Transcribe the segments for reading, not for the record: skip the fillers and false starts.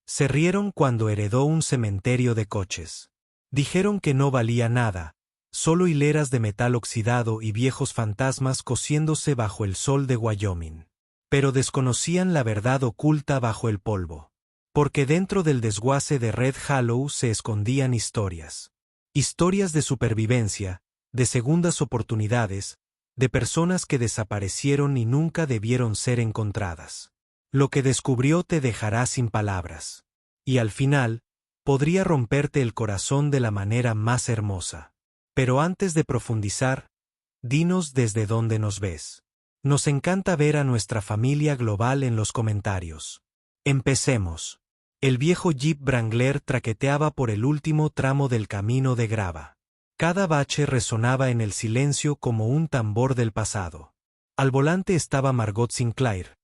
Se rieron cuando heredó un cementerio de coches. Dijeron que no valía nada, solo hileras de metal oxidado y viejos fantasmas cociéndose bajo el sol de Wyoming. Pero desconocían la verdad oculta bajo el polvo. Porque dentro del desguace de Red Hollow se escondían historias. Historias de supervivencia, de segundas oportunidades, de personas que desaparecieron y nunca debieron ser encontradas. Lo que descubrió te dejará sin palabras. Y al final, podría romperte el corazón de la manera más hermosa. Pero antes de profundizar, dinos desde dónde nos ves. Nos encanta ver a nuestra familia global en los comentarios. Empecemos. El viejo Jeep Wrangler traqueteaba por el último tramo del camino de grava. Cada bache resonaba en el silencio como un tambor del pasado. Al volante estaba Margot Sinclair,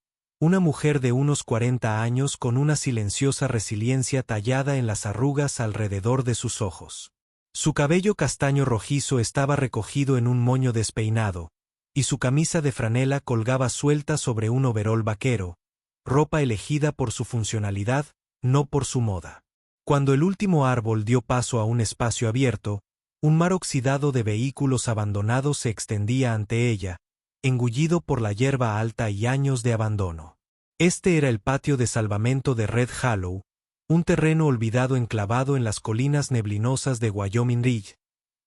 una mujer de unos 40 años con una silenciosa resiliencia tallada en las arrugas alrededor de sus ojos. Su cabello castaño rojizo estaba recogido en un moño despeinado, y su camisa de franela colgaba suelta sobre un overol vaquero, ropa elegida por su funcionalidad, no por su moda. Cuando el último árbol dio paso a un espacio abierto, un mar oxidado de vehículos abandonados se extendía ante ella, engullido por la hierba alta y años de abandono. Este era el patio de salvamento de Red Hollow, un terreno olvidado enclavado en las colinas neblinosas de Wyoming Ridge,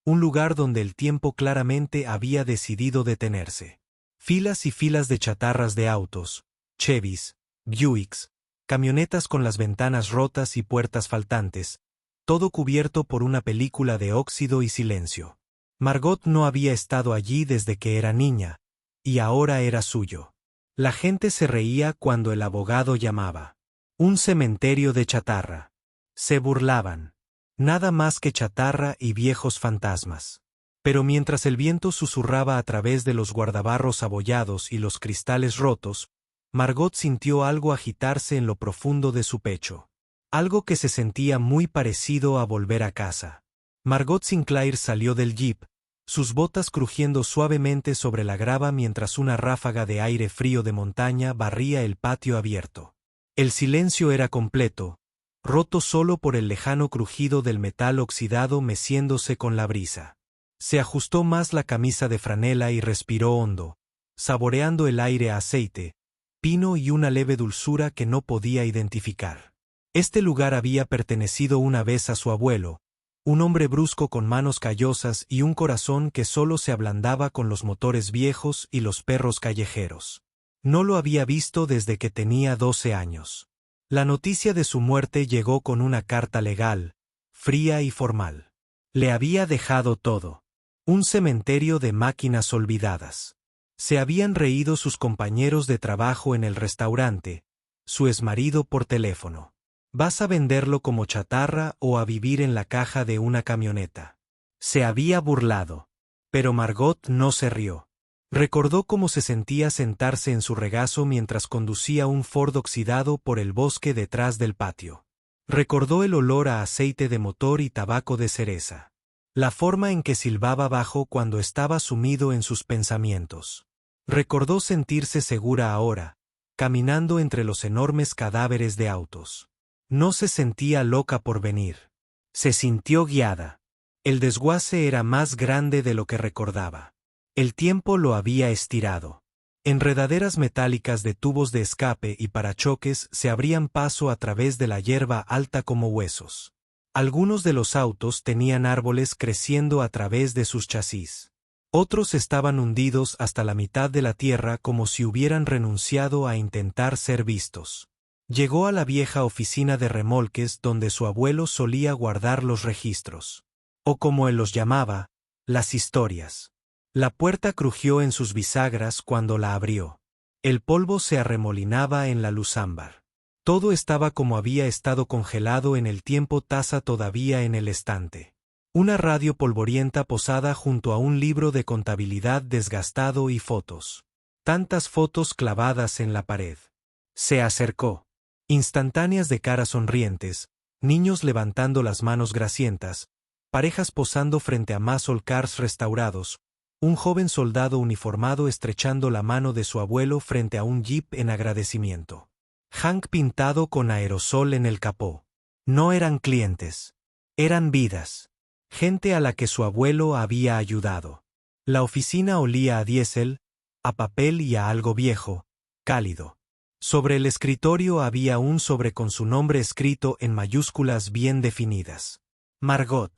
un lugar donde el tiempo claramente había decidido detenerse. Filas y filas de chatarras de autos, Chevys, Buicks, camionetas con las ventanas rotas y puertas faltantes, todo cubierto por una película de óxido y silencio. Margot no había estado allí desde que era niña, y ahora era suyo. La gente se reía cuando el abogado llamaba. Un cementerio de chatarra. Se burlaban. Nada más que chatarra y viejos fantasmas. Pero mientras el viento susurraba a través de los guardabarros abollados y los cristales rotos, Margot sintió algo agitarse en lo profundo de su pecho. Algo que se sentía muy parecido a volver a casa. Margot Sinclair salió del jeep, sus botas crujiendo suavemente sobre la grava mientras una ráfaga de aire frío de montaña barría el patio abierto. El silencio era completo, roto solo por el lejano crujido del metal oxidado meciéndose con la brisa. Se ajustó más la camisa de franela y respiró hondo, saboreando el aire a aceite, pino y una leve dulzura que no podía identificar. Este lugar había pertenecido una vez a su abuelo, un hombre brusco con manos callosas y un corazón que solo se ablandaba con los motores viejos y los perros callejeros. No lo había visto desde que tenía 12 años. La noticia de su muerte llegó con una carta legal, fría y formal. Le había dejado todo. Un cementerio de máquinas olvidadas. Se habían reído sus compañeros de trabajo en el restaurante, su exmarido por teléfono. ¿Vas a venderlo como chatarra o a vivir en la caja de una camioneta? Se había burlado. Pero Margot no se rió. Recordó cómo se sentía sentarse en su regazo mientras conducía un Ford oxidado por el bosque detrás del patio. Recordó el olor a aceite de motor y tabaco de cereza. La forma en que silbaba bajo cuando estaba sumido en sus pensamientos. Recordó sentirse segura ahora, caminando entre los enormes cadáveres de autos. No se sentía loca por venir. Se sintió guiada. El desguace era más grande de lo que recordaba. El tiempo lo había estirado. Enredaderas metálicas de tubos de escape y parachoques se abrían paso a través de la hierba alta como huesos. Algunos de los autos tenían árboles creciendo a través de sus chasis. Otros estaban hundidos hasta la mitad de la tierra como si hubieran renunciado a intentar ser vistos. Llegó a la vieja oficina de remolques donde su abuelo solía guardar los registros. O como él los llamaba, las historias. La puerta crujió en sus bisagras cuando la abrió. El polvo se arremolinaba en la luz ámbar. Todo estaba como había estado congelado en el tiempo, taza todavía en el estante. Una radio polvorienta posada junto a un libro de contabilidad desgastado y fotos. Tantas fotos clavadas en la pared. Se acercó. Instantáneas de caras sonrientes, niños levantando las manos grasientas, parejas posando frente a muscle cars restaurados, un joven soldado uniformado estrechando la mano de su abuelo frente a un jeep en agradecimiento. Hank pintado con aerosol en el capó. No eran clientes. Eran vidas. Gente a la que su abuelo había ayudado. La oficina olía a diésel, a papel y a algo viejo, cálido. Sobre el escritorio había un sobre con su nombre escrito en mayúsculas bien definidas. Margot.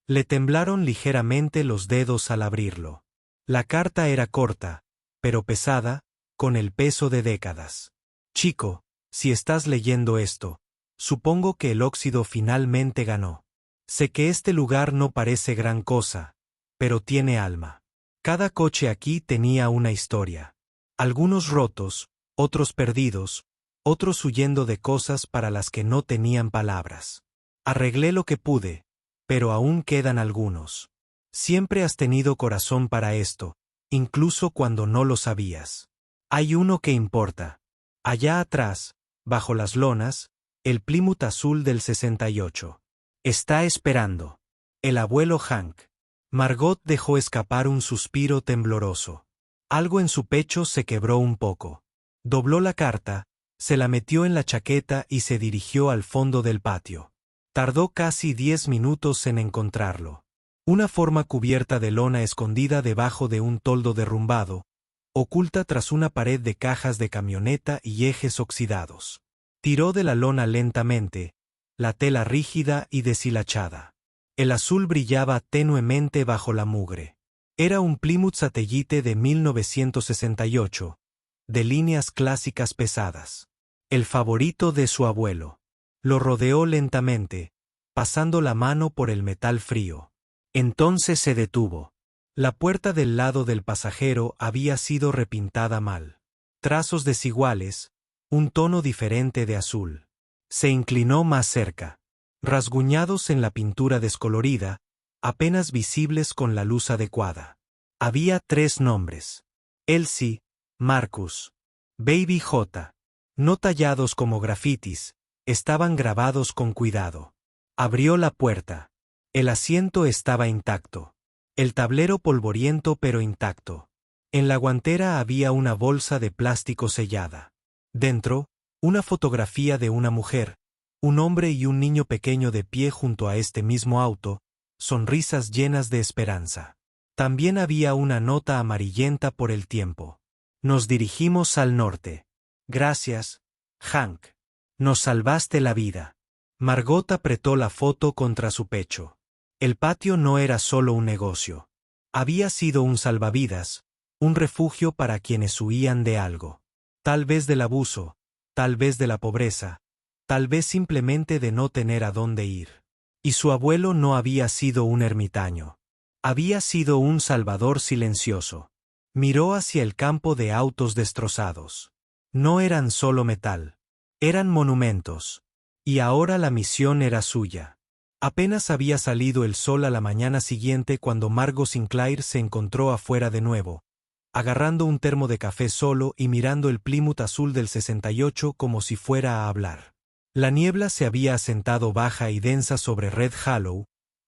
Le temblaron ligeramente los dedos al abrirlo. La carta era corta, pero pesada, con el peso de décadas. Chico, si estás leyendo esto, supongo que el óxido finalmente ganó. Sé que este lugar no parece gran cosa, pero tiene alma. Cada coche aquí tenía una historia. Algunos rotos, otros perdidos, otros huyendo de cosas para las que no tenían palabras. Arreglé lo que pude, pero aún quedan algunos. Siempre has tenido corazón para esto, incluso cuando no lo sabías. Hay uno que importa. Allá atrás, bajo las lonas, el Plymouth azul del 68. Está esperando. El abuelo Hank. Margot dejó escapar un suspiro tembloroso. Algo en su pecho se quebró un poco. Dobló la carta, se la metió en la chaqueta y se dirigió al fondo del patio. Tardó casi 10 minutos en encontrarlo. Una forma cubierta de lona escondida debajo de un toldo derrumbado, oculta tras una pared de cajas de camioneta y ejes oxidados. Tiró de la lona lentamente, la tela rígida y deshilachada. El azul brillaba tenuemente bajo la mugre. Era un Plymouth Satellite de 1968, de líneas clásicas pesadas. El favorito de su abuelo. Lo rodeó lentamente, pasando la mano por el metal frío. Entonces se detuvo. La puerta del lado del pasajero había sido repintada mal. Trazos desiguales, un tono diferente de azul. Se inclinó más cerca. Rasguñados en la pintura descolorida, apenas visibles con la luz adecuada. Había 3 nombres. Elsie, Marcus, Baby J. No tallados como grafitis, estaban grabados con cuidado. Abrió la puerta. El asiento estaba intacto. El tablero polvoriento pero intacto. En la guantera había una bolsa de plástico sellada. Dentro, una fotografía de una mujer, un hombre y un niño pequeño de pie junto a este mismo auto, sonrisas llenas de esperanza. También había una nota amarillenta por el tiempo. Nos dirigimos al norte. Gracias, Hank. Nos salvaste la vida. Margot apretó la foto contra su pecho. El patio no era solo un negocio. Había sido un salvavidas, un refugio para quienes huían de algo. Tal vez del abuso, tal vez de la pobreza, tal vez simplemente de no tener a dónde ir. Y su abuelo no había sido un ermitaño. Había sido un salvador silencioso. Miró hacia el campo de autos destrozados. No eran solo metal. Eran monumentos. Y ahora la misión era suya. Apenas había salido el sol a la mañana siguiente cuando Margot Sinclair se encontró afuera de nuevo, agarrando un termo de café solo y mirando el Plymouth azul del 68 como si fuera a hablar. La niebla se había asentado baja y densa sobre Red Hollow,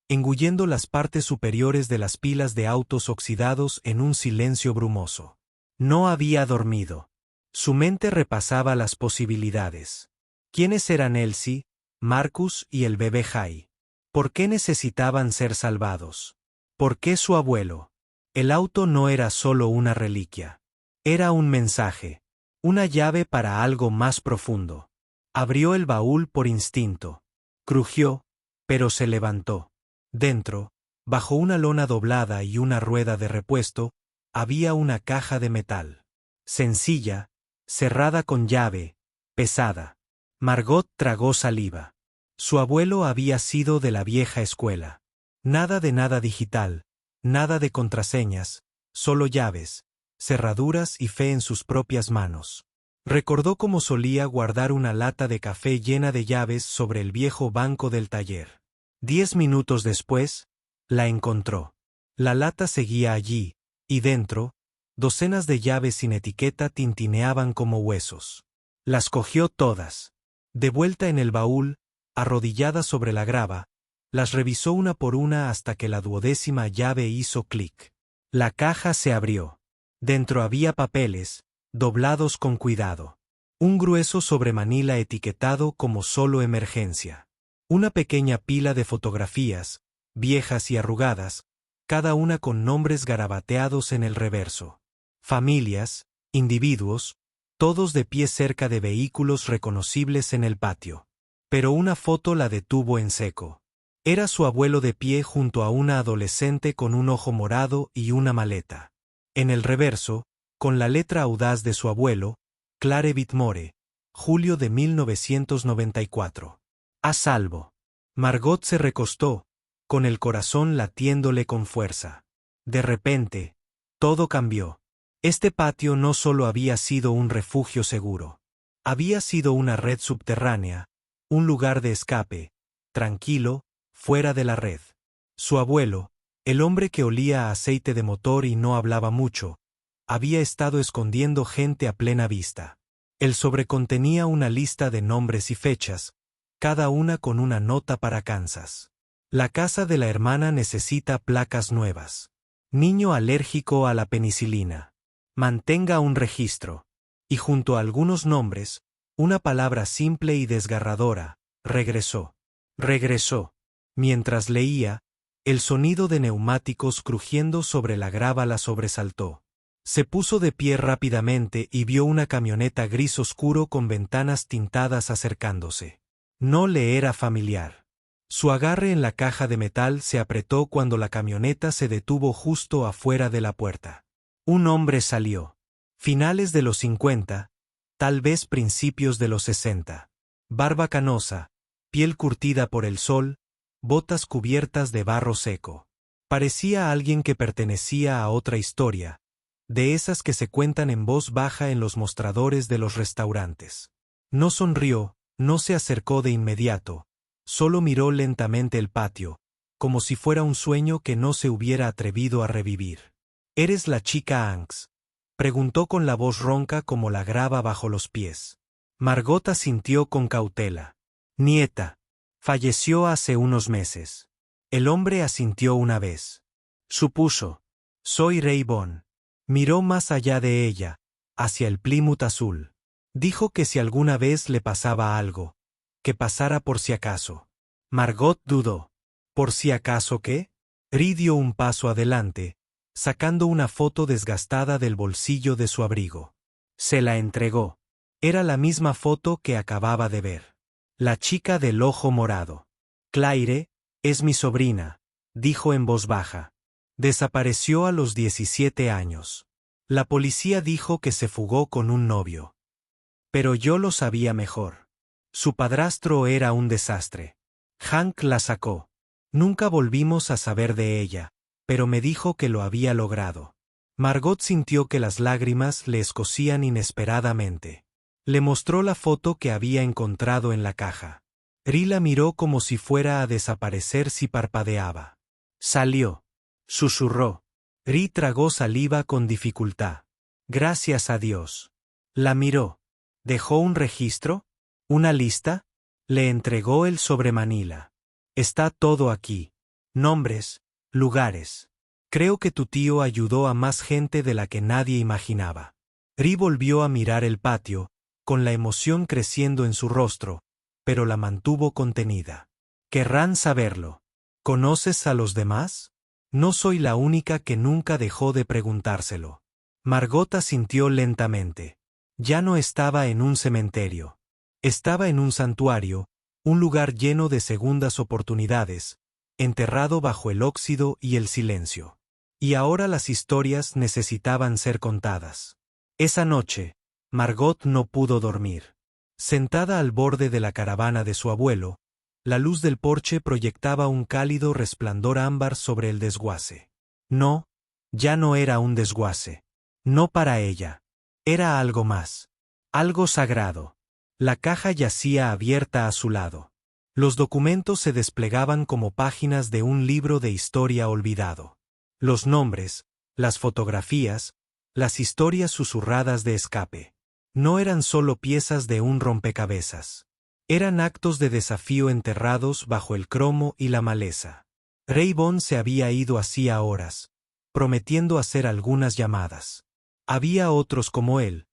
engullendo las partes superiores de las pilas de autos oxidados en un silencio brumoso. No había dormido. Su mente repasaba las posibilidades. ¿Quiénes eran Elsie, Marcus y el bebé Jay? ¿Por qué necesitaban ser salvados? ¿Por qué su abuelo? El auto no era solo una reliquia. Era un mensaje. Una llave para algo más profundo. Abrió el baúl por instinto. Crujió, pero se levantó. Dentro, bajo una lona doblada y una rueda de repuesto, había una caja de metal. Sencilla, cerrada con llave, pesada. Margot tragó saliva. Su abuelo había sido de la vieja escuela. Nada de nada digital, nada de contraseñas, solo llaves, cerraduras y fe en sus propias manos. Recordó cómo solía guardar una lata de café llena de llaves sobre el viejo banco del taller. 10 minutos después, la encontró. La lata seguía allí, y dentro, docenas de llaves sin etiqueta tintineaban como huesos. Las cogió todas. De vuelta en el baúl, arrodillada sobre la grava, las revisó una por una hasta que la 12ª llave hizo clic. La caja se abrió. Dentro había papeles, doblados con cuidado. Un grueso sobremanila etiquetado como solo emergencia. Una pequeña pila de fotografías, viejas y arrugadas, cada una con nombres garabateados en el reverso. Familias, individuos, todos de pie cerca de vehículos reconocibles en el patio. Pero una foto la detuvo en seco. Era su abuelo de pie junto a una adolescente con un ojo morado y una maleta. En el reverso, con la letra audaz de su abuelo, Clare Whitmore, julio de 1994. A salvo. Margot se recostó, con el corazón latiéndole con fuerza. De repente, todo cambió. Este patio no solo había sido un refugio seguro. Había sido una red subterránea, un lugar de escape, tranquilo, fuera de la red. Su abuelo, el hombre que olía a aceite de motor y no hablaba mucho, había estado escondiendo gente a plena vista. El sobre contenía una lista de nombres y fechas, cada una con una nota para Kansas. La casa de la hermana necesita placas nuevas. Niño alérgico a la penicilina. Mantenga un registro. Y junto a algunos nombres, una palabra simple y desgarradora, regresó. Regresó. Mientras leía, el sonido de neumáticos crujiendo sobre la grava la sobresaltó. Se puso de pie rápidamente y vio una camioneta gris oscuro con ventanas tintadas acercándose. No le era familiar. Su agarre en la caja de metal se apretó cuando la camioneta se detuvo justo afuera de la puerta. Un hombre salió. Finales de los 50, tal vez principios de los 60. Barba canosa, piel curtida por el sol, botas cubiertas de barro seco. Parecía alguien que pertenecía a otra historia, de esas que se cuentan en voz baja en los mostradores de los restaurantes. No sonrió, no se acercó de inmediato, solo miró lentamente el patio, como si fuera un sueño que no se hubiera atrevido a revivir. ¿Eres la chica Hanks?, preguntó con la voz ronca como la grava bajo los pies. Margot asintió con cautela. Nieta. Falleció hace unos meses. El hombre asintió una vez. Supuso. Soy Ray Bond. Miró más allá de ella, hacia el Plymouth azul. Dijo que si alguna vez le pasaba algo, que pasara por si acaso. Margot dudó. ¿Por si acaso qué? Ray dio un paso adelante, sacando una foto desgastada del bolsillo de su abrigo. Se la entregó. Era la misma foto que acababa de ver. La chica del ojo morado. Claire, es mi sobrina, dijo en voz baja. Desapareció a los 17 años. La policía dijo que se fugó con un novio. Pero yo lo sabía mejor. Su padrastro era un desastre. Hank la sacó. Nunca volvimos a saber de ella, pero me dijo que lo había logrado. Margot sintió que las lágrimas le escocían inesperadamente. Le mostró la foto que había encontrado en la caja. Ri la miró como si fuera a desaparecer si parpadeaba. Salió. Susurró. Ri tragó saliva con dificultad. Gracias a Dios. La miró. ¿Dejó un registro? ¿Una lista? Le entregó el sobremanila. Está todo aquí. Nombres, lugares. Creo que tu tío ayudó a más gente de la que nadie imaginaba. Ri volvió a mirar el patio, con la emoción creciendo en su rostro, pero la mantuvo contenida. Querrán saberlo. ¿Conoces a los demás? No soy la única que nunca dejó de preguntárselo. Margot asintió lentamente. Ya no estaba en un cementerio. Estaba en un santuario, un lugar lleno de segundas oportunidades, enterrado bajo el óxido y el silencio. Y ahora las historias necesitaban ser contadas. Esa noche, Margot no pudo dormir. Sentada al borde de la caravana de su abuelo, la luz del porche proyectaba un cálido resplandor ámbar sobre el desguace. No, ya no era un desguace. No para ella. Era algo más. Algo sagrado. La caja yacía abierta a su lado. Los documentos se desplegaban como páginas de un libro de historia olvidado. Los nombres, las fotografías, las historias susurradas de escape. No eran solo piezas de un rompecabezas. Eran actos de desafío enterrados bajo el cromo y la maleza. Ray Bond se había ido hacía horas, prometiendo hacer algunas llamadas. Había otros como él,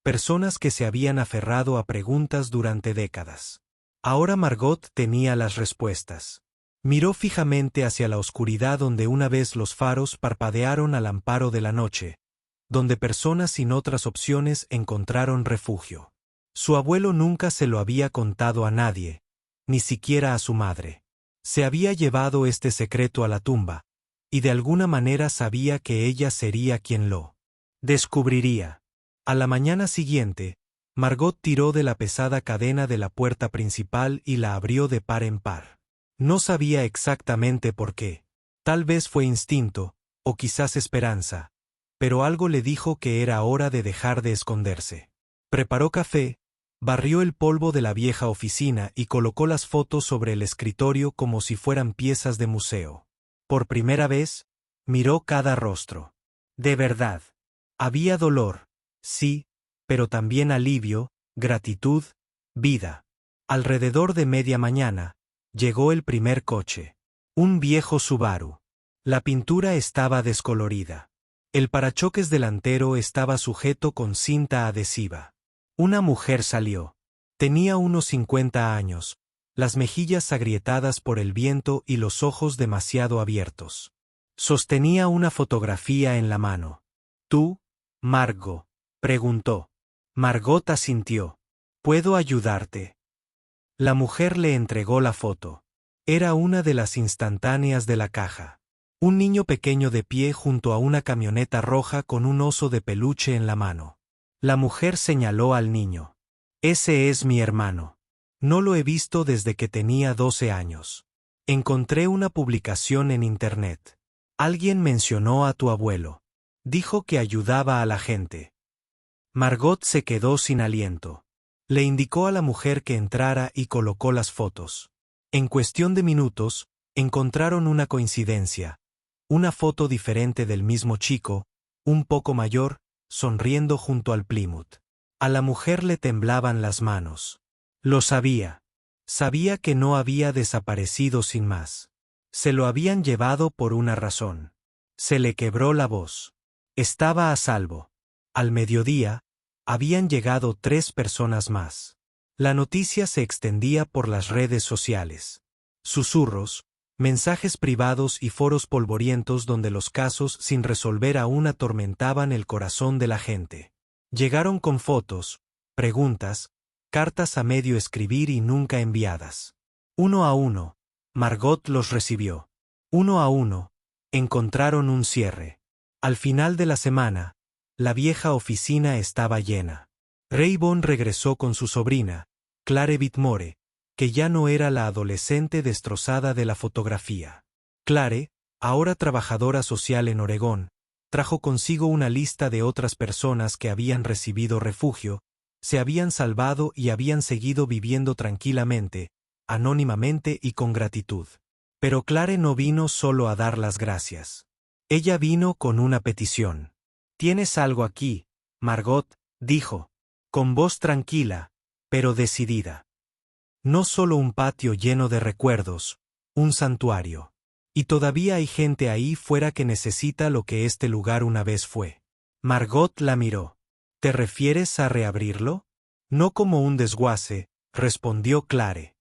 personas que se habían aferrado a preguntas durante décadas. Ahora Margot tenía las respuestas. Miró fijamente hacia la oscuridad donde una vez los faros parpadearon al amparo de la noche, donde personas sin otras opciones encontraron refugio. Su abuelo nunca se lo había contado a nadie, ni siquiera a su madre. Se había llevado este secreto a la tumba, y de alguna manera sabía que ella sería quien lo descubriría. A la mañana siguiente, Margot tiró de la pesada cadena de la puerta principal y la abrió de par en par. No sabía exactamente por qué. Tal vez fue instinto, o quizás esperanza, pero algo le dijo que era hora de dejar de esconderse. Preparó café, barrió el polvo de la vieja oficina y colocó las fotos sobre el escritorio como si fueran piezas de museo. Por primera vez, miró cada rostro. De verdad. Había dolor, sí, pero también alivio, gratitud, vida. Alrededor de media mañana, llegó el primer coche. Un viejo Subaru. La pintura estaba descolorida. El parachoques delantero estaba sujeto con cinta adhesiva. Una mujer salió. Tenía unos 50 años, las mejillas agrietadas por el viento y los ojos demasiado abiertos. Sostenía una fotografía en la mano. ¿Tú, Margot?, preguntó. Margot asintió. ¿Puedo ayudarte? La mujer le entregó la foto. Era una de las instantáneas de la caja. Un niño pequeño de pie junto a una camioneta roja con un oso de peluche en la mano. La mujer señaló al niño. Ese es mi hermano. No lo he visto desde que tenía 12 años. Encontré una publicación en internet. Alguien mencionó a tu abuelo. Dijo que ayudaba a la gente. Margot se quedó sin aliento. Le indicó a la mujer que entrara y colocó las fotos. En cuestión de minutos, encontraron una coincidencia. Una foto diferente del mismo chico, un poco mayor, sonriendo junto al Plymouth. A la mujer le temblaban las manos. Lo sabía. Sabía que no había desaparecido sin más. Se lo habían llevado por una razón. Se le quebró la voz. Estaba a salvo. Al mediodía, habían llegado 3 personas más. La noticia se extendía por las redes sociales. Susurros, mensajes privados y foros polvorientos donde los casos sin resolver aún atormentaban el corazón de la gente. Llegaron con fotos, preguntas, cartas a medio escribir y nunca enviadas. Uno a uno, Margot los recibió. Uno a uno, encontraron un cierre. Al final de la semana, la vieja oficina estaba llena. Raybon regresó con su sobrina, Clare Whitmore, que ya no era la adolescente destrozada de la fotografía. Clare, ahora trabajadora social en Oregón, trajo consigo una lista de otras personas que habían recibido refugio, se habían salvado y habían seguido viviendo tranquilamente, anónimamente y con gratitud. Pero Clare no vino solo a dar las gracias. Ella vino con una petición. «Tienes algo aquí, Margot», dijo, con voz tranquila, pero decidida. No solo un patio lleno de recuerdos, un santuario. Y todavía hay gente ahí fuera que necesita lo que este lugar una vez fue. Margot la miró. ¿Te refieres a reabrirlo? No como un desguace, respondió Clare.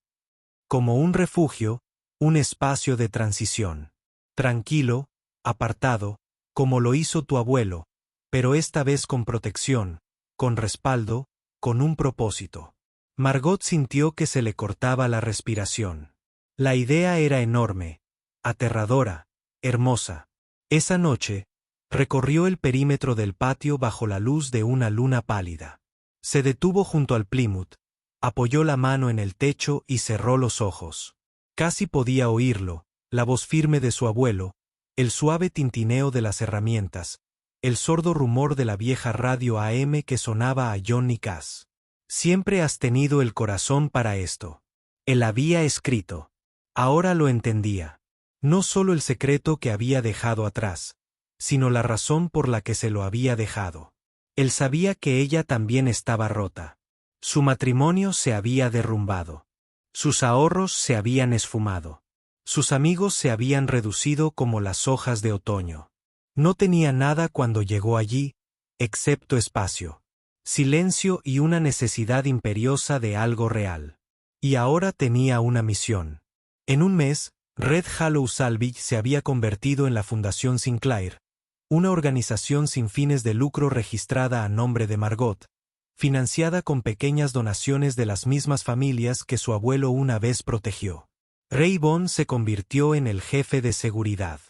Como un refugio, un espacio de transición. Tranquilo, apartado, como lo hizo tu abuelo, pero esta vez con protección, con respaldo, con un propósito. Margot sintió que se le cortaba la respiración. La idea era enorme, aterradora, hermosa. Esa noche, recorrió el perímetro del patio bajo la luz de una luna pálida. Se detuvo junto al Plymouth, apoyó la mano en el techo y cerró los ojos. Casi podía oírlo, la voz firme de su abuelo, el suave tintineo de las herramientas, el sordo rumor de la vieja radio AM que sonaba a Johnny Cash. Siempre has tenido el corazón para esto. Él había escrito. Ahora lo entendía. No solo el secreto que había dejado atrás, sino la razón por la que se lo había dejado. Él sabía que ella también estaba rota. Su matrimonio se había derrumbado. Sus ahorros se habían esfumado. Sus amigos se habían reducido como las hojas de otoño. No tenía nada cuando llegó allí, excepto espacio. silencio y una necesidad imperiosa de algo real. Y ahora tenía una misión. En un mes, Red Hollow Salvage se había convertido en la Fundación Sinclair, una organización sin fines de lucro registrada a nombre de Margot, financiada con pequeñas donaciones de las mismas familias que su abuelo una vez protegió. Ray Bond se convirtió en el jefe de seguridad.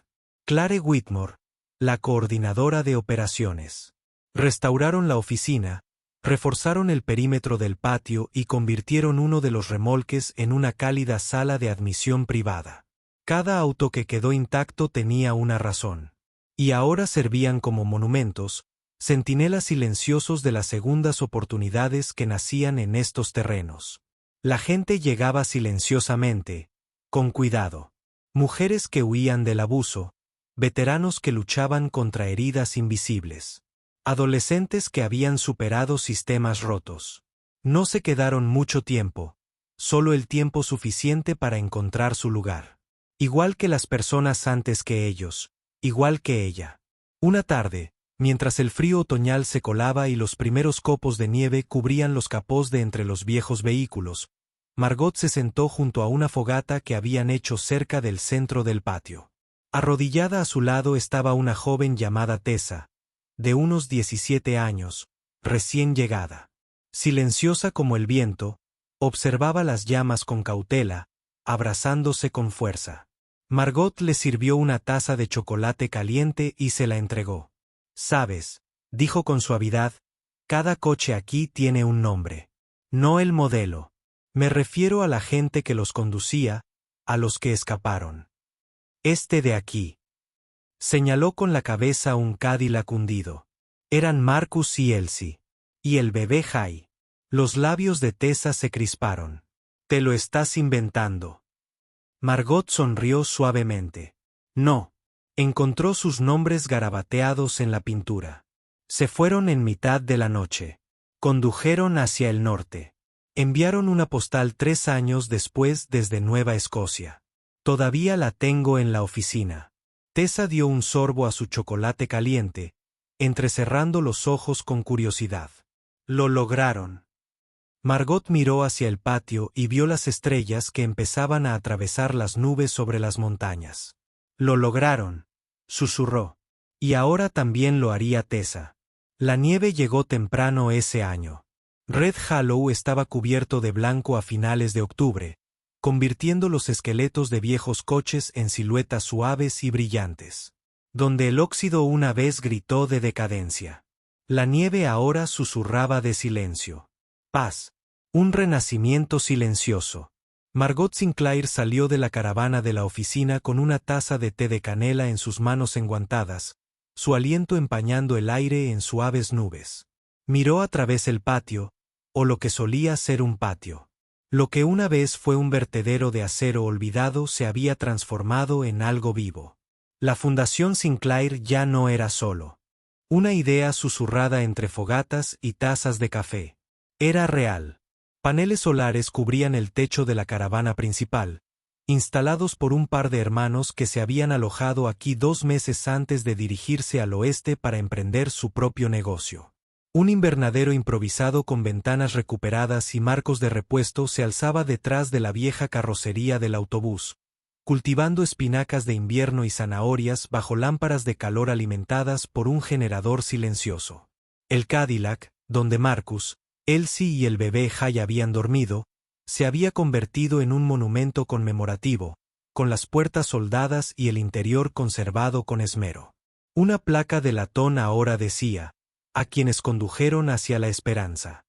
Clare Whitmore, la coordinadora de operaciones. Restauraron la oficina, reforzaron el perímetro del patio y convirtieron uno de los remolques en una cálida sala de admisión privada. Cada auto que quedó intacto tenía una razón. Y ahora servían como monumentos, centinelas silenciosos de las segundas oportunidades que nacían en estos terrenos. La gente llegaba silenciosamente, con cuidado. Mujeres que huían del abuso, veteranos que luchaban contra heridas invisibles. Adolescentes que habían superado sistemas rotos. No se quedaron mucho tiempo, solo el tiempo suficiente para encontrar su lugar. Igual que las personas antes que ellos, igual que ella. Una tarde, mientras el frío otoñal se colaba y los primeros copos de nieve cubrían los capós de entre los viejos vehículos, Margot se sentó junto a una fogata que habían hecho cerca del centro del patio. Arrodillada a su lado estaba una joven llamada Tessa, de unos 17 años, recién llegada. Silenciosa como el viento, observaba las llamas con cautela, abrazándose con fuerza. Margot le sirvió una taza de chocolate caliente y se la entregó. «Sabes», dijo con suavidad, «cada coche aquí tiene un nombre. No el modelo. Me refiero a la gente que los conducía, a los que escaparon. Este de aquí». Señaló con la cabeza un Cadillac hundido. Eran Marcus y Elsie. Y el bebé Jay. Los labios de Tessa se crisparon. «Te lo estás inventando». Margot sonrió suavemente. No. Encontró sus nombres garabateados en la pintura. Se fueron en mitad de la noche. Condujeron hacia el norte. Enviaron una postal 3 años después desde Nueva Escocia. Todavía la tengo en la oficina. Tessa dio un sorbo a su chocolate caliente, entrecerrando los ojos con curiosidad. Lo lograron. Margot miró hacia el patio y vio las estrellas que empezaban a atravesar las nubes sobre las montañas. Lo lograron, susurró. Y ahora también lo haría Tessa. La nieve llegó temprano ese año. Red Hollow estaba cubierto de blanco a finales de octubre, convirtiendo los esqueletos de viejos coches en siluetas suaves y brillantes. Donde el óxido una vez gritó de decadencia. La nieve ahora susurraba de silencio. Paz. Un renacimiento silencioso. Margot Sinclair salió de la caravana de la oficina con una taza de té de canela en sus manos enguantadas, su aliento empañando el aire en suaves nubes. Miró a través el patio, o lo que solía ser un patio. Lo que una vez fue un vertedero de acero olvidado se había transformado en algo vivo. La Fundación Sinclair ya no era solo una idea susurrada entre fogatas y tazas de café. Era real. Paneles solares cubrían el techo de la caravana principal, instalados por un par de hermanos que se habían alojado aquí 2 meses antes de dirigirse al oeste para emprender su propio negocio. Un invernadero improvisado con ventanas recuperadas y marcos de repuesto se alzaba detrás de la vieja carrocería del autobús, cultivando espinacas de invierno y zanahorias bajo lámparas de calor alimentadas por un generador silencioso. El Cadillac, donde Marcus, Elsie y el bebé Jay habían dormido, se había convertido en un monumento conmemorativo, con las puertas soldadas y el interior conservado con esmero. Una placa de latón ahora decía, a quienes condujeron hacia la esperanza.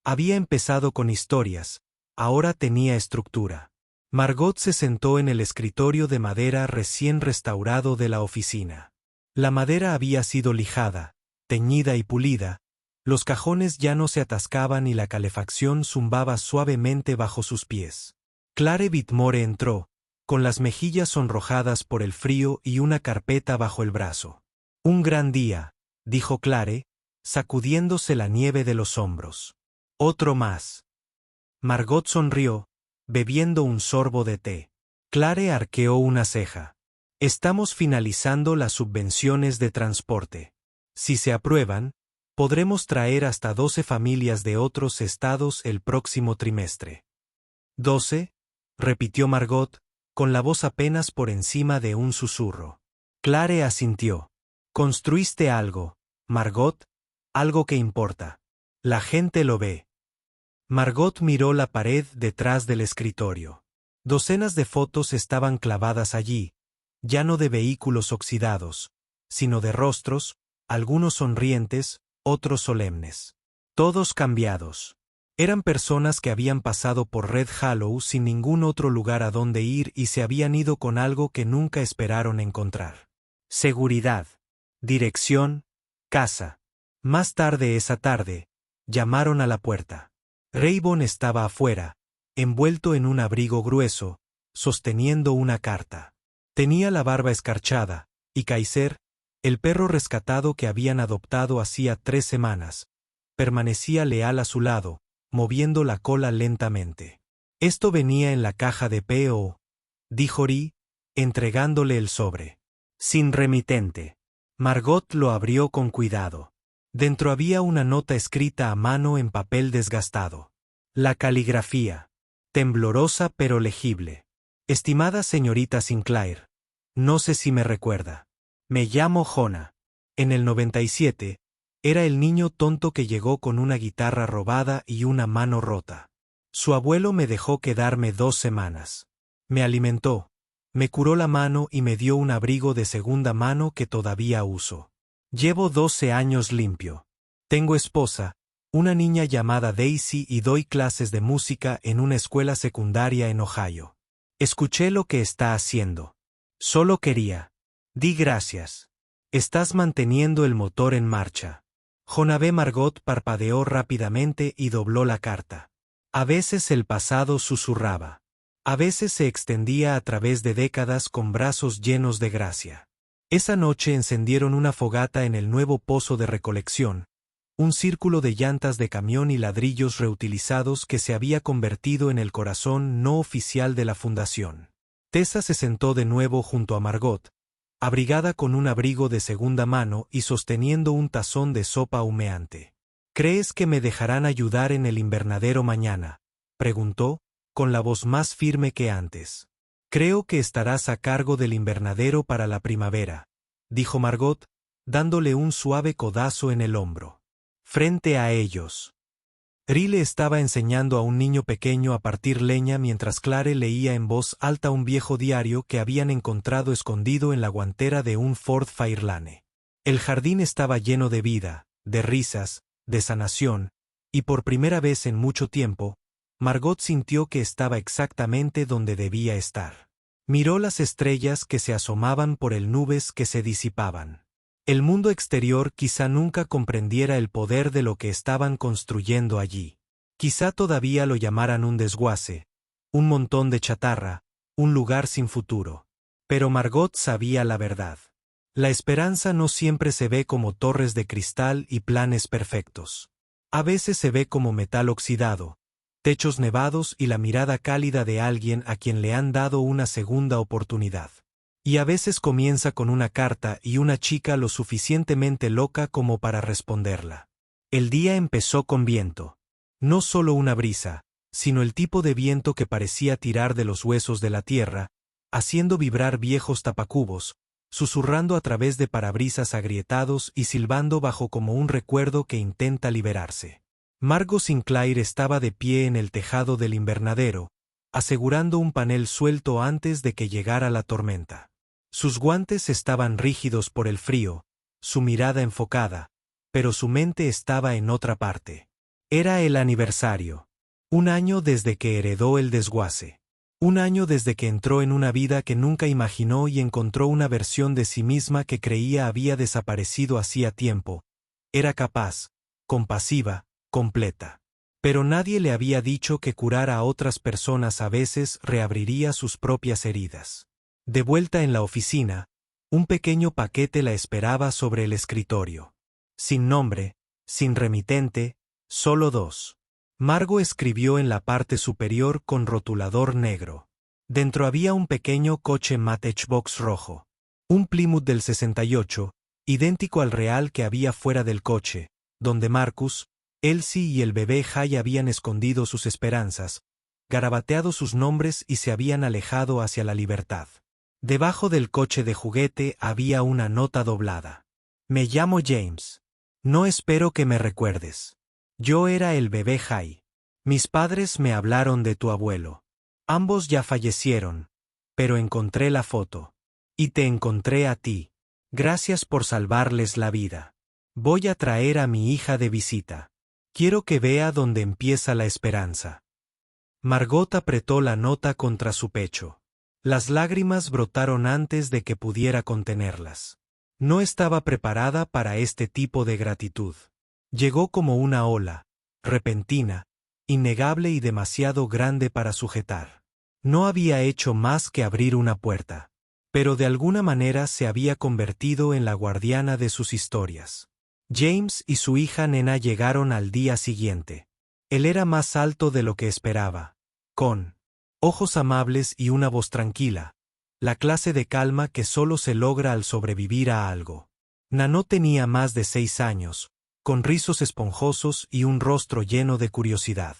Había empezado con historias, ahora tenía estructura. Margot se sentó en el escritorio de madera recién restaurado de la oficina. La madera había sido lijada, teñida y pulida, los cajones ya no se atascaban y la calefacción zumbaba suavemente bajo sus pies. Clare Whitmore entró, con las mejillas sonrojadas por el frío y una carpeta bajo el brazo. «Un gran día», dijo Clare, sacudiéndose la nieve de los hombros. «Otro más». Margot sonrió, bebiendo un sorbo de té. Clare arqueó una ceja. «Estamos finalizando las subvenciones de transporte. Si se aprueban, Podremos traer hasta 12 familias de otros estados el próximo trimestre. ¿12? Repitió Margot, con la voz apenas por encima de un susurro. Clare asintió. Construiste algo, Margot, algo que importa. La gente lo ve. Margot miró la pared detrás del escritorio. Docenas de fotos estaban clavadas allí, ya no de vehículos oxidados, sino de rostros, algunos sonrientes, otros solemnes. Todos cambiados. Eran personas que habían pasado por Red Hollow sin ningún otro lugar a donde ir y se habían ido con algo que nunca esperaron encontrar. Seguridad. Dirección. Casa. Más tarde esa tarde, llamaron a la puerta. Raybon estaba afuera, envuelto en un abrigo grueso, sosteniendo una carta. Tenía la barba escarchada, y Kaiser, el perro rescatado que habían adoptado hacía 3 semanas, permanecía leal a su lado, moviendo la cola lentamente. Esto venía en la caja de P.O., dijo Ri, entregándole el sobre. Sin remitente. Margot lo abrió con cuidado. Dentro había una nota escrita a mano en papel desgastado. La caligrafía. Temblorosa pero legible. Estimada señorita Sinclair, no sé si me recuerda. Me llamo Jonah. En el 97, era el niño tonto que llegó con una guitarra robada y una mano rota. Su abuelo me dejó quedarme 2 semanas. Me alimentó, me curó la mano y me dio un abrigo de segunda mano que todavía uso. Llevo 12 años limpio. Tengo esposa, una niña llamada Daisy y doy clases de música en una escuela secundaria en Ohio. Escuché lo que está haciendo. Solo quería. Di gracias. Estás manteniendo el motor en marcha. Jonah Margot parpadeó rápidamente y dobló la carta. A veces el pasado susurraba. A veces se extendía a través de décadas con brazos llenos de gracia. Esa noche encendieron una fogata en el nuevo pozo de recolección, un círculo de llantas de camión y ladrillos reutilizados que se había convertido en el corazón no oficial de la fundación. Tessa se sentó de nuevo junto a Margot, abrigada con un abrigo de segunda mano y sosteniendo un tazón de sopa humeante. ¿Crees que me dejarán ayudar en el invernadero mañana?, preguntó, con la voz más firme que antes. Creo que estarás a cargo del invernadero para la primavera, dijo Margot, dándole un suave codazo en el hombro. Frente a ellos. Ri le estaba enseñando a un niño pequeño a partir leña mientras Clare leía en voz alta un viejo diario que habían encontrado escondido en la guantera de un Ford Fairlane. El jardín estaba lleno de vida, de risas, de sanación, y por primera vez en mucho tiempo, Margot sintió que estaba exactamente donde debía estar. Miró las estrellas que se asomaban por el nubes que se disipaban. El mundo exterior quizá nunca comprendiera el poder de lo que estaban construyendo allí. Quizá todavía lo llamaran un desguace, un montón de chatarra, un lugar sin futuro. Pero Margot sabía la verdad. La esperanza no siempre se ve como torres de cristal y planes perfectos. A veces se ve como metal oxidado, techos nevados y la mirada cálida de alguien a quien le han dado una segunda oportunidad. Y a veces comienza con una carta y una chica lo suficientemente loca como para responderla. El día empezó con viento. No solo una brisa, sino el tipo de viento que parecía tirar de los huesos de la tierra, haciendo vibrar viejos tapacubos, susurrando a través de parabrisas agrietados y silbando bajo como un recuerdo que intenta liberarse. Margot Sinclair estaba de pie en el tejado del invernadero, asegurando un panel suelto antes de que llegara la tormenta. Sus guantes estaban rígidos por el frío, su mirada enfocada, pero su mente estaba en otra parte. Era el aniversario. 1 año desde que heredó el desguace. 1 año desde que entró en una vida que nunca imaginó y encontró una versión de sí misma que creía había desaparecido hacía tiempo. Era capaz, compasiva, completa. Pero nadie le había dicho que curar a otras personas a veces reabriría sus propias heridas. De vuelta en la oficina, un pequeño paquete la esperaba sobre el escritorio. Sin nombre, sin remitente, solo 2. Margot escribió en la parte superior con rotulador negro. Dentro había un pequeño coche Matchbox rojo. Un Plymouth del 68, idéntico al real que había fuera del coche, donde Marcus, Elsie y el bebé Jay habían escondido sus esperanzas, garabateado sus nombres y se habían alejado hacia la libertad. Debajo del coche de juguete había una nota doblada. Me llamo James. No espero que me recuerdes. Yo era el bebé Jay. Mis padres me hablaron de tu abuelo. Ambos ya fallecieron, pero encontré la foto. Y te encontré a ti. Gracias por salvarles la vida. Voy a traer a mi hija de visita. Quiero que vea dónde empieza la esperanza. Margot apretó la nota contra su pecho. Las lágrimas brotaron antes de que pudiera contenerlas. No estaba preparada para este tipo de gratitud. Llegó como una ola, repentina, innegable y demasiado grande para sujetar. No había hecho más que abrir una puerta, pero de alguna manera se había convertido en la guardiana de sus historias. James y su hija nena llegaron al día siguiente. Él era más alto de lo que esperaba, con ojos amables y una voz tranquila, la clase de calma que solo se logra al sobrevivir a algo. Nano tenía más de 6 años, con rizos esponjosos y un rostro lleno de curiosidad.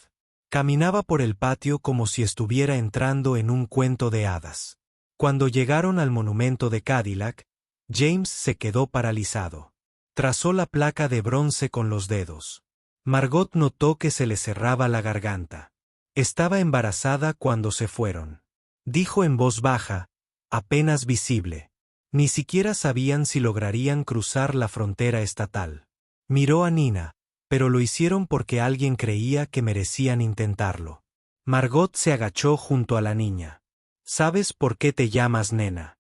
Caminaba por el patio como si estuviera entrando en un cuento de hadas. Cuando llegaron al monumento de Cadillac, James se quedó paralizado. Trazó la placa de bronce con los dedos. Margot notó que se le cerraba la garganta. Estaba embarazada cuando se fueron. Dijo en voz baja, apenas visible. Ni siquiera sabían si lograrían cruzar la frontera estatal. Miró a Nina, pero lo hicieron porque alguien creía que merecían intentarlo. Margot se agachó junto a la niña. ¿Sabes por qué te llamas nena?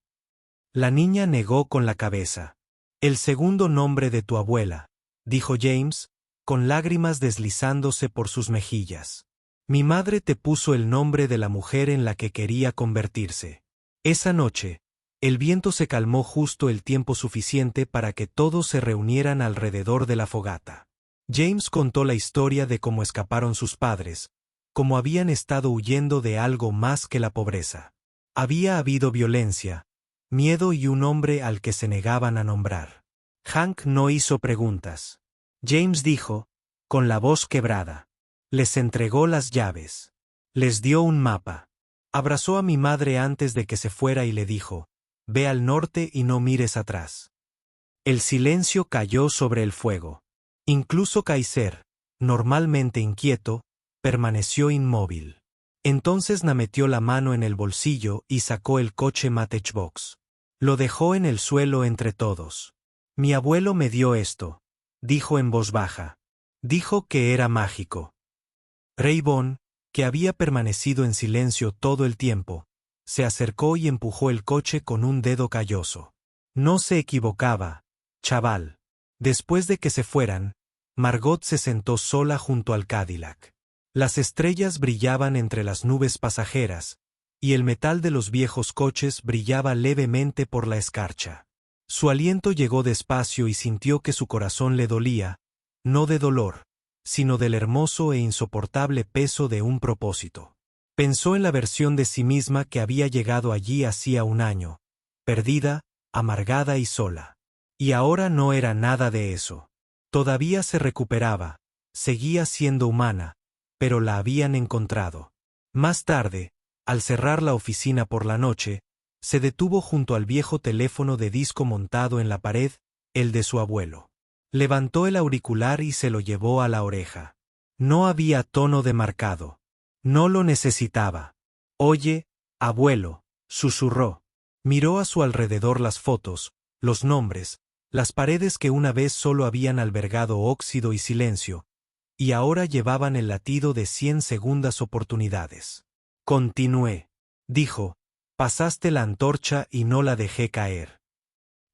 La niña negó con la cabeza. El segundo nombre de tu abuela, dijo James, con lágrimas deslizándose por sus mejillas. Mi madre te puso el nombre de la mujer en la que quería convertirse. Esa noche, el viento se calmó justo el tiempo suficiente para que todos se reunieran alrededor de la fogata. James contó la historia de cómo escaparon sus padres, cómo habían estado huyendo de algo más que la pobreza. Había habido violencia, miedo y un hombre al que se negaban a nombrar. Hank no hizo preguntas. James dijo, con la voz quebrada. Les entregó las llaves. Les dio un mapa. Abrazó a mi madre antes de que se fuera y le dijo, ve al norte y no mires atrás. El silencio cayó sobre el fuego. Incluso Kaiser, normalmente inquieto, permaneció inmóvil. Entonces Na metió la mano en el bolsillo y sacó el coche Matchbox. Lo dejó en el suelo entre todos. Mi abuelo me dio esto, dijo en voz baja. Dijo que era mágico. Raybon, que había permanecido en silencio todo el tiempo, se acercó y empujó el coche con un dedo calloso. No se equivocaba, chaval. Después de que se fueran, Margot se sentó sola junto al Cadillac. Las estrellas brillaban entre las nubes pasajeras, y el metal de los viejos coches brillaba levemente por la escarcha. Su aliento llegó despacio y sintió que su corazón le dolía, no de dolor, sino del hermoso e insoportable peso de un propósito. Pensó en la versión de sí misma que había llegado allí hacía un año, perdida, amargada y sola. Y ahora no era nada de eso. Todavía se recuperaba, seguía siendo humana, pero la habían encontrado. Más tarde, al cerrar la oficina por la noche, se detuvo junto al viejo teléfono de disco montado en la pared, el de su abuelo. Levantó el auricular y se lo llevó a la oreja. No había tono demarcado. No lo necesitaba. Oye, abuelo, susurró. Miró a su alrededor las fotos, los nombres, las paredes que una vez solo habían albergado óxido y silencio, y ahora llevaban el latido de 100 segundas oportunidades. Continué, dijo, pasaste la antorcha y no la dejé caer.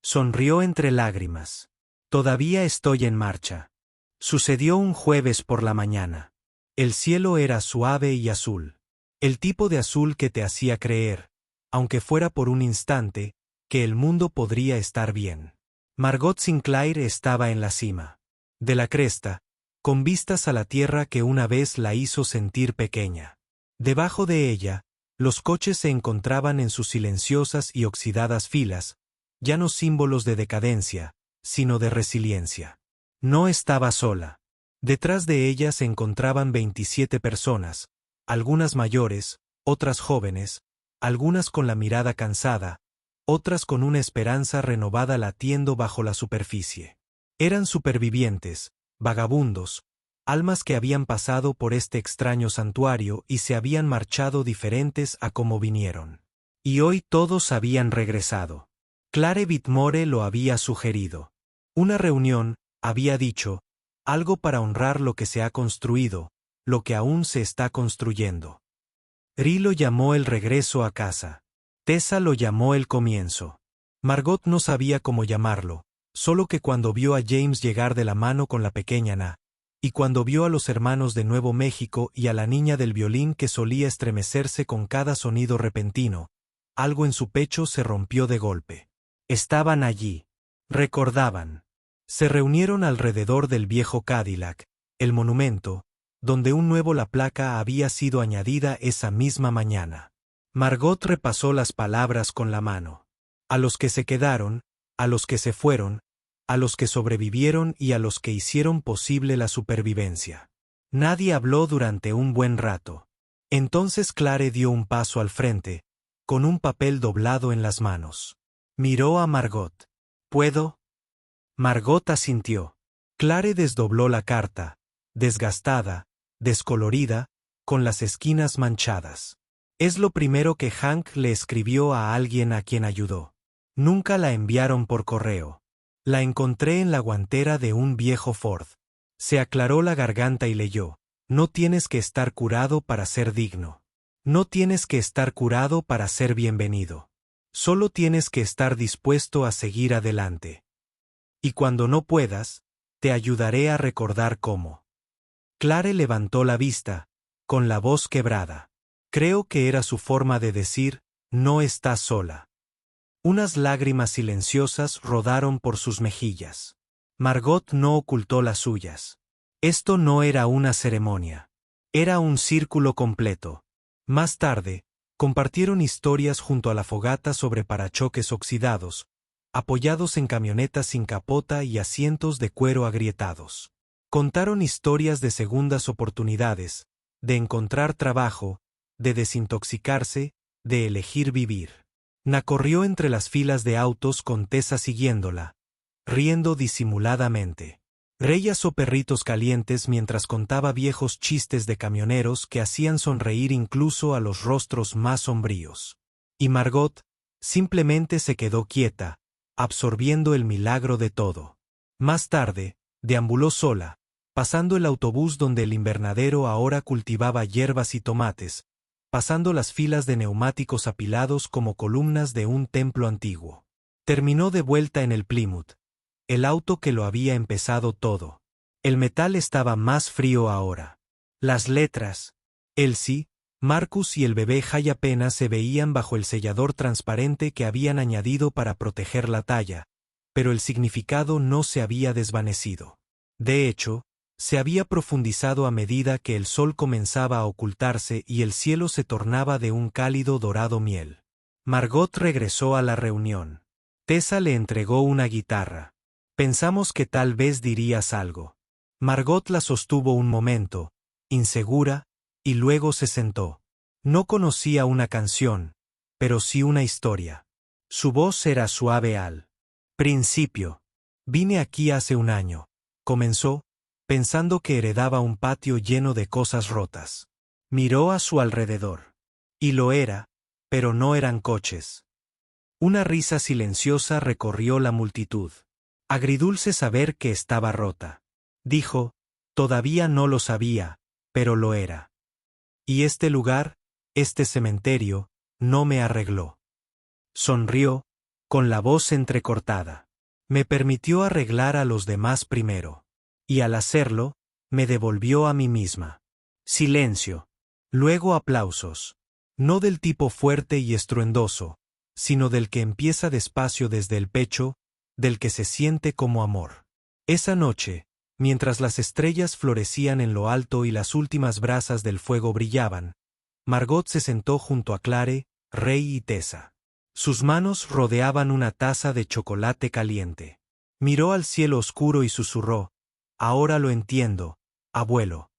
Sonrió entre lágrimas. Todavía estoy en marcha. Sucedió un jueves por la mañana. El cielo era suave y azul. El tipo de azul que te hacía creer, aunque fuera por un instante, que el mundo podría estar bien. Margot Sinclair estaba en la cima de la cresta, con vistas a la tierra que una vez la hizo sentir pequeña. Debajo de ella, los coches se encontraban en sus silenciosas y oxidadas filas, ya no símbolos de decadencia, sino de resiliencia. No estaba sola. Detrás de ella se encontraban 27 personas, algunas mayores, otras jóvenes, algunas con la mirada cansada, otras con una esperanza renovada latiendo bajo la superficie. Eran supervivientes, vagabundos, almas que habían pasado por este extraño santuario y se habían marchado diferentes a como vinieron. Y hoy todos habían regresado. Clare Whitmore lo había sugerido. Una reunión, había dicho, algo para honrar lo que se ha construido, lo que aún se está construyendo. Ri lo llamó el regreso a casa. Tessa lo llamó el comienzo. Margot no sabía cómo llamarlo, solo que cuando vio a James llegar de la mano con la pequeña Na, y cuando vio a los hermanos de Nuevo México y a la niña del violín que solía estremecerse con cada sonido repentino, algo en su pecho se rompió de golpe. Estaban allí. Recordaban. Se reunieron alrededor del viejo Cadillac, el monumento, donde un nuevo la placa había sido añadida esa misma mañana. Margot repasó las palabras con la mano. A los que se quedaron, a los que se fueron, a los que sobrevivieron y a los que hicieron posible la supervivencia. Nadie habló durante un buen rato. Entonces Clare dio un paso al frente, con un papel doblado en las manos. Miró a Margot. ¿Puedo? Margot asintió. Clare desdobló la carta, desgastada, descolorida, con las esquinas manchadas. Es lo primero que Hank le escribió a alguien a quien ayudó. Nunca la enviaron por correo. La encontré en la guantera de un viejo Ford. Se aclaró la garganta y leyó: no tienes que estar curado para ser digno. No tienes que estar curado para ser bienvenido. Solo tienes que estar dispuesto a seguir adelante. Y cuando no puedas, te ayudaré a recordar cómo. Clare levantó la vista, con la voz quebrada. Creo que era su forma de decir, no estás sola. Unas lágrimas silenciosas rodaron por sus mejillas. Margot no ocultó las suyas. Esto no era una ceremonia. Era un círculo completo. Más tarde, compartieron historias junto a la fogata sobre parachoques oxidados, apoyados en camionetas sin capota y asientos de cuero agrietados. Contaron historias de segundas oportunidades, de encontrar trabajo, de desintoxicarse, de elegir vivir. Na corrió entre las filas de autos con Tessa siguiéndola, riendo disimuladamente. Rey asó perritos calientes mientras contaba viejos chistes de camioneros que hacían sonreír incluso a los rostros más sombríos. Y Margot simplemente se quedó quieta, absorbiendo el milagro de todo. Más tarde, deambuló sola, pasando el autobús donde el invernadero ahora cultivaba hierbas y tomates, pasando las filas de neumáticos apilados como columnas de un templo antiguo. Terminó de vuelta en el Plymouth, el auto que lo había empezado todo. El metal estaba más frío ahora. Las letras, Elsie, Marcus y el bebé Jay apenas se veían bajo el sellador transparente que habían añadido para proteger la talla, pero el significado no se había desvanecido. De hecho, se había profundizado a medida que el sol comenzaba a ocultarse y el cielo se tornaba de un cálido dorado miel. Margot regresó a la reunión. Tessa le entregó una guitarra. Pensamos que tal vez dirías algo. Margot la sostuvo un momento, insegura, y luego se sentó. No conocía una canción, pero sí una historia. Su voz era suave al principio. Vine aquí hace un año, comenzó, pensando que heredaba un patio lleno de cosas rotas. Miró a su alrededor. Y lo era, pero no eran coches. Una risa silenciosa recorrió la multitud. Agridulce saber que estaba rota. Dijo, todavía no lo sabía, pero lo era. Y este lugar, este cementerio, no me arregló. Sonrió, con la voz entrecortada. Me permitió arreglar a los demás primero. Y al hacerlo, me devolvió a mí misma. Silencio. Luego aplausos. No del tipo fuerte y estruendoso, sino del que empieza despacio desde el pecho, del que se siente como amor. Esa noche, mientras las estrellas florecían en lo alto y las últimas brasas del fuego brillaban, Margot se sentó junto a Clare, Rey y Tessa. Sus manos rodeaban una taza de chocolate caliente. Miró al cielo oscuro y susurró, Ahora lo entiendo, abuelo.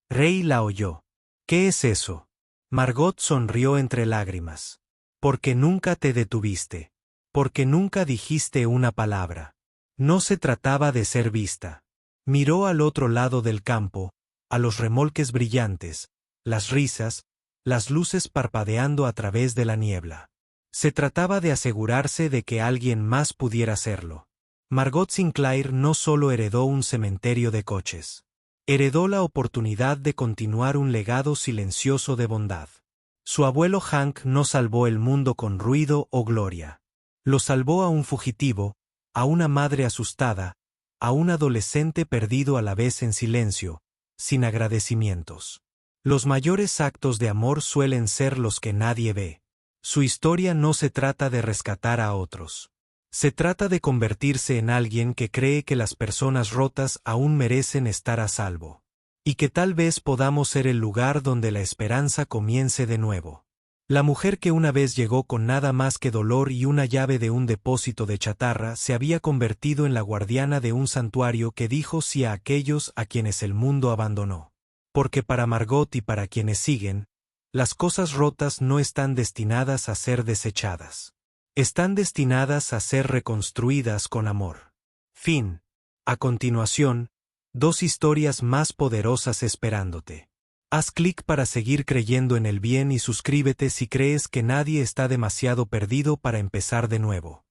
Rey la oyó. ¿Qué es eso? Margot sonrió entre lágrimas. Porque nunca te detuviste. Porque nunca dijiste una palabra. No se trataba de ser vista. Miró al otro lado del campo, a los remolques brillantes, las risas, las luces parpadeando a través de la niebla. Se trataba de asegurarse de que alguien más pudiera hacerlo. Margot Sinclair no solo heredó un cementerio de coches. Heredó la oportunidad de continuar un legado silencioso de bondad. Su abuelo Hank no salvó el mundo con ruido o gloria. Lo salvó a un fugitivo, a una madre asustada, a un adolescente perdido a la vez en silencio, sin agradecimientos. Los mayores actos de amor suelen ser los que nadie ve. Su historia no se trata de rescatar a otros. Se trata de convertirse en alguien que cree que las personas rotas aún merecen estar a salvo. Y que tal vez podamos ser el lugar donde la esperanza comience de nuevo. La mujer que una vez llegó con nada más que dolor y una llave de un depósito de chatarra se había convertido en la guardiana de un santuario que dijo sí a aquellos a quienes el mundo abandonó. Porque para Margot y para quienes siguen, las cosas rotas no están destinadas a ser desechadas. Están destinadas a ser reconstruidas con amor. Fin. A continuación, 2 historias más poderosas esperándote. Haz clic para seguir creyendo en el bien y suscríbete si crees que nadie está demasiado perdido para empezar de nuevo.